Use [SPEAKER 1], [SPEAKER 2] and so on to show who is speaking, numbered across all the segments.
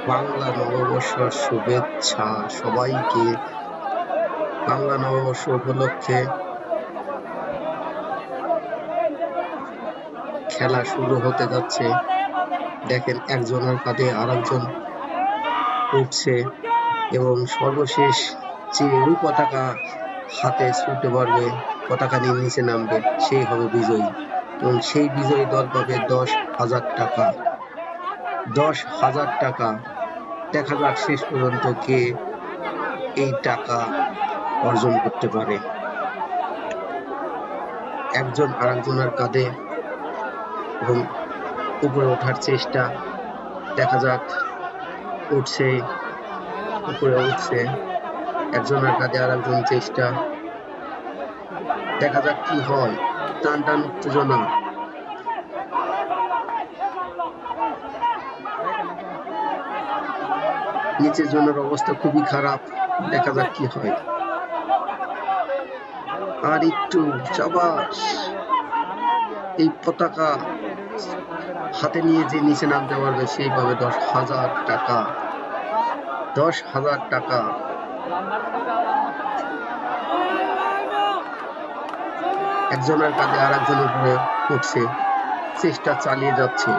[SPEAKER 1] বাংলা নববর্ষের শুভেচ্ছা সবাইকে। বাংলা নববর্ষ উপলক্ষে খেলা শুরু হতে যাচ্ছে। দেখেন একজনের কাঁধে আরেকজন উঠছে এবং সর্বশেষ যে ওই পতাকা হাতে ছুঁতে পারবে, পতাকা নিয়ে নিচে নামবে, সেই হবে বিজয়ী এবং সেই বিজয়ী দল পাবে 10,000 টাকা। 10,000 টাকা। দেখা যাক শেষ পর্যন্ত কে এই টাকা অর্জন করতে পারে। একজন আরেকজনের কাঁধে এবং উপরে ওঠার চেষ্টা। দেখা যাক, উঠছে, উপরে উঠছে, একজনের কাঁধে আরেকজন চেষ্টা। দেখা যাক কি হয়। টান টান উত্তেজনা। নিচের জনের অবস্থা খুবই খারাপ। দেখা যাক কি হয়। আর একটু, সাবাস। এই পতাকা হাতে নিয়ে যে নিচে নামতে পারবে সেই পাবে 10,000 টাকা। 10,000 টাকা। একজনের কাঁধে আর একজন উপরে উঠছে, চেষ্টা চালিয়ে যাচ্ছে।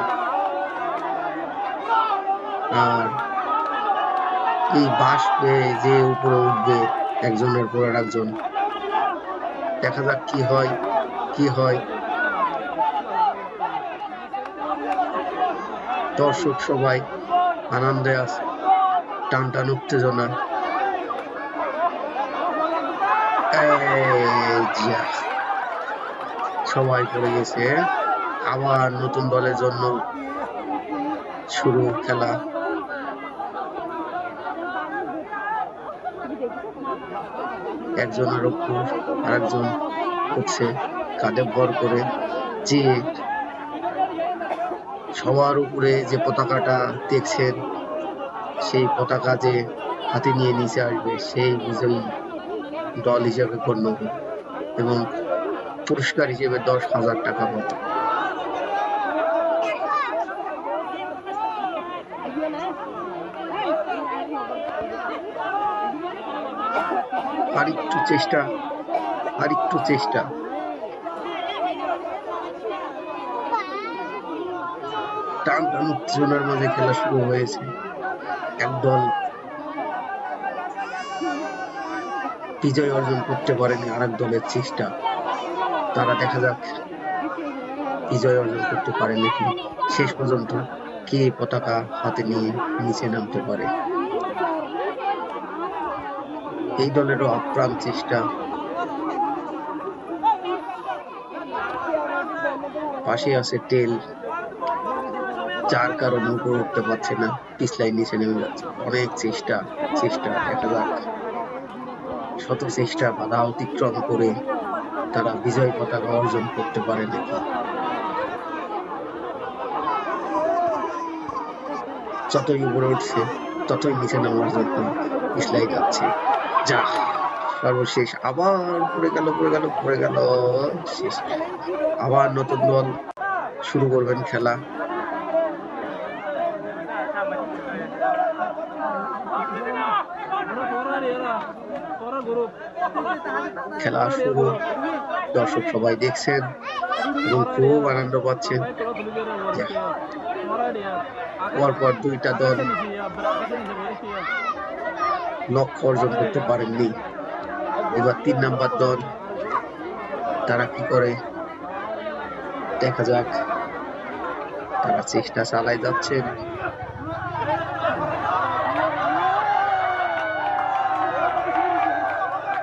[SPEAKER 1] আর এই বাঁশ পেয়ে যে উপরে উঠবে একজনের পর আর একজন। দেখা যাক কি হয়, কি হয়। দর্শক সবাই আনন্দে আছে, টান টান উত্তেজনা। সবাই পড়ে গেছে। আবার নতুন দলের জন্য শুরু খেলা। একজনের উপর আরেকজন উঠছে কাঁধে ভর করে। যে সবার উপরে যে পতাকাটা দেখছেন, সেই পতাকা যে হাতে নিয়ে নিচে আসবে সেই বিজয়ী দল হিসেবে গণ্য হবে এবং পুরস্কার হিসেবে 10,000 টাকা পাবে। আরেকটু চেষ্টা, আরেকটু চেষ্টা। টান টান উত্তেজনার মাঝে খেলা শুরু হয়েছে। একদল বিজয় অর্জন করতে পারেনি, আরেক দলের চেষ্টা। তারা দেখা যাক বিজয় অর্জন করতে পারে নাকি। শেষ পর্যন্ত কে পতাকা হাতে নিয়ে নিচে নামতে পারে। এই দলেরও আপ্রাণ চেষ্টা। পাশে আছে টেল, যার কারণে উপরে উঠতে পারছে না, পিছলাই নিচে নেমে যাচ্ছে। অনেক চেষ্টা, চেষ্টা। দেখা যাক শত চেষ্টা বাধা অতিক্রম করে তারা বিজয় পতাকা অর্জন করতে পারে নাকি। যতই উপরে উঠছে ততই নিচে নামার জন্য পিছলাই যাচ্ছে। যা, সর্বশেষ আবার পড়ে গেল, পড়ে গেল, পড়ে গেল। শেষ। আবার নতুন দল শুরু করবেন খেলা। খেলা শুরু, দর্শক সবাই দেখছেন এবং খুব আনন্দ পাচ্ছেন। পরপর দুইটা দল লক্ষ্য অর্জন করতে পারেননি। এবার 3 নাম্বার দল, তারা কি করে দেখা যাক। তারা চেষ্টা চালাই যাচ্ছেন।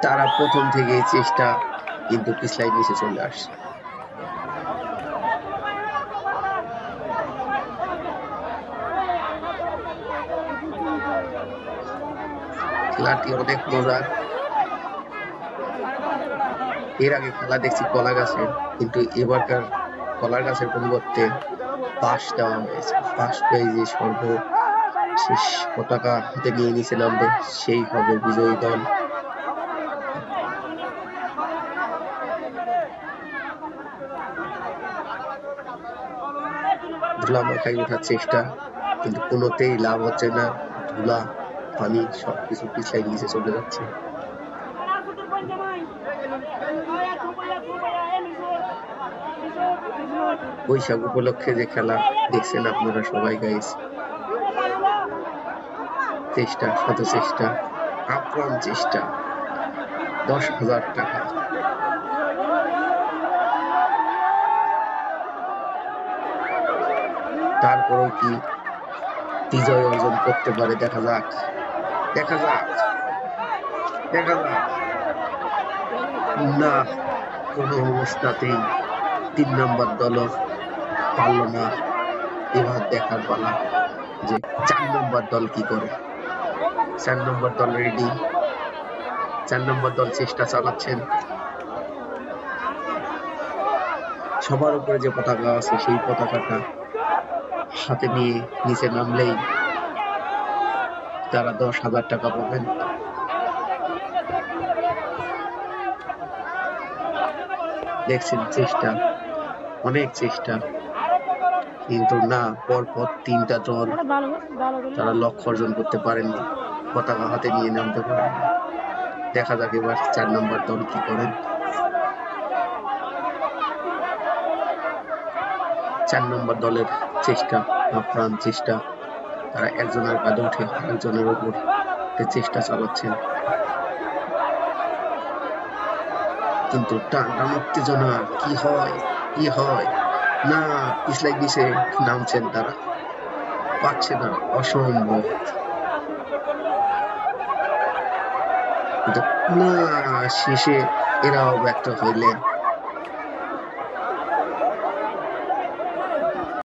[SPEAKER 1] তারা প্রথম থেকে চেষ্টা, কিন্তু পিছলাই নিচে চলে আসছে। খেলাটি অনেক মজার। এর আগে খেলা দেখছি কলা গাছের, কিন্তু এবারকার কলার গাছের পরিবর্তে বাঁশ দেওয়া হয়েছে। বাঁশ পেয়ে যে সর্বশেষ পতাকা হাতে নিয়ে নিচে নামবে সেই হবে বিজয়ী দল। ধুলা মাখায় ওঠার চেষ্টা, কিন্তু কোনোতেই লাভ হচ্ছে না। ধুলা পানি সবকিছু পিছলাই নিচে চলে যাচ্ছে। বৈশাখ উপলক্ষে যে খেলা দেখছেন আপনারা সবাই গাইস, চেষ্টা শত চেষ্টা আপ্রাণ চেষ্টা, 10,000 টাকা। তারপরেও কি বিজয় অর্জন করতে পারে? দেখা যাক, দেখা যাক, দেখা যাক। না, কোনো অবস্থাতেই 3 নম্বর দলও পারল না। এবার দেখার পালা যে 4 নম্বর দল কি করে। 4 নম্বর দল রেডি, 4 নম্বর দল চেষ্টা চালাচ্ছেন। সবার উপরে যে পতাকা আছে সেই পতাকাটা হাতে নিয়ে নিচে নামলেই তারা 10,000 টাকা পাবেন। দেখছেন চেষ্টা, অনেক চেষ্টা, কিন্তু না, পরপর 3টা দল তারা লক্ষ্য অর্জন করতে পারেননি, পতাকা হাতে নিয়ে নামতে পারেননি। দেখা যাক এবার 4 নম্বর দল কি করেন। 4 নম্বর দলের চেষ্টা, আপ্রাণ চেষ্টা, তারা একজনের কাঁধে উঠে আরেকজনের উপর চেষ্টা চালাচ্ছেন, কিন্তু টান উত্তেজনা, কি হয় কি হয় না, পিছলাই নিচে নামছেন তারা, পাচ্ছে না, অসম্ভব। কিন্তু না, শেষে এরাও ব্যর্থ হইলেন।